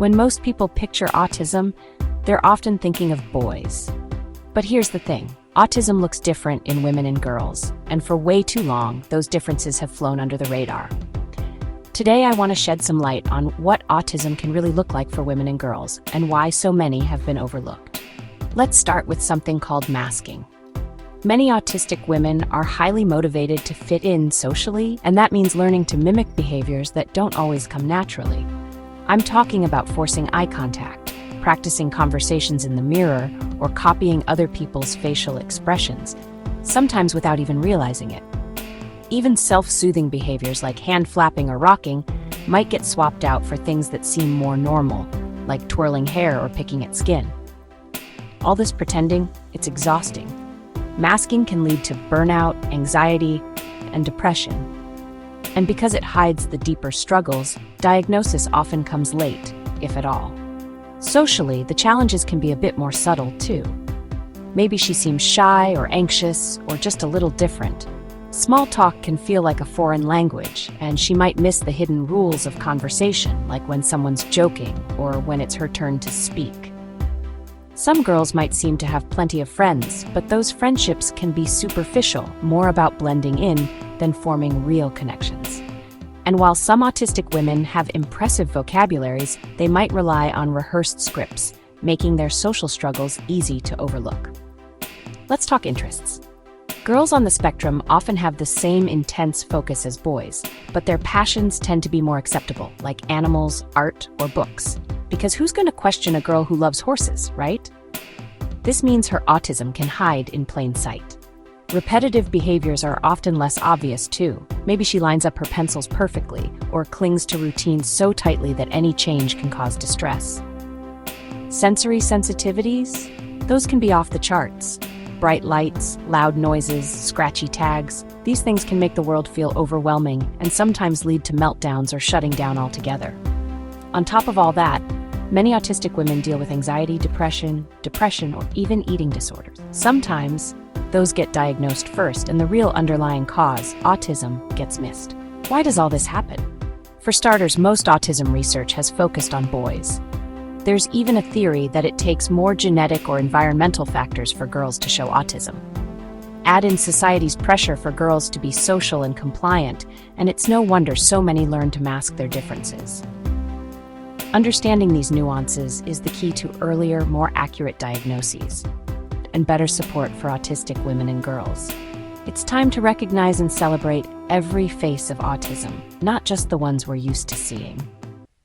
When most people picture autism, they're often thinking of boys. But here's the thing, autism looks different in women and girls, and for way too long, those differences have flown under the radar. Today, I want to shed some light on what autism can really look like for women and girls, and why so many have been overlooked. Let's start with something called masking. Many autistic women are highly motivated to fit in socially, and that means learning to mimic behaviors that don't always come naturally. I'm talking about forcing eye contact, practicing conversations in the mirror, or copying other people's facial expressions, sometimes without even realizing it. Even self-soothing behaviors like hand flapping or rocking might get swapped out for things that seem more normal, like twirling hair or picking at skin. All this pretending, it's exhausting. Masking can lead to burnout, anxiety, and depression. And because it hides the deeper struggles, diagnosis often comes late, if at all. Socially, the challenges can be a bit more subtle, too. Maybe she seems shy or anxious or just a little different. Small talk can feel like a foreign language, and she might miss the hidden rules of conversation, like when someone's joking or when it's her turn to speak. Some girls might seem to have plenty of friends, but those friendships can be superficial, more about blending in than forming real connections. And while some autistic women have impressive vocabularies, they might rely on rehearsed scripts, making their social struggles easy to overlook. Let's talk interests. Girls on the spectrum often have the same intense focus as boys, but their passions tend to be more acceptable, like animals, art, or books. Because who's going to question a girl who loves horses, right? This means her autism can hide in plain sight. Repetitive behaviors are often less obvious too. Maybe she lines up her pencils perfectly, or clings to routines so tightly that any change can cause distress. Sensory sensitivities? Those can be off the charts. Bright lights, loud noises, scratchy tags, these things can make the world feel overwhelming and sometimes lead to meltdowns or shutting down altogether. On top of all that, many autistic women deal with anxiety, depression, or even eating disorders. Sometimes, those get diagnosed first and the real underlying cause, autism, gets missed. Why does all this happen? For starters, most autism research has focused on boys. There's even a theory that it takes more genetic or environmental factors for girls to show autism. Add in society's pressure for girls to be social and compliant, and it's no wonder so many learn to mask their differences. Understanding these nuances is the key to earlier, more accurate diagnoses and better support for autistic women and girls. It's time to recognize and celebrate every face of autism, not just the ones we're used to seeing.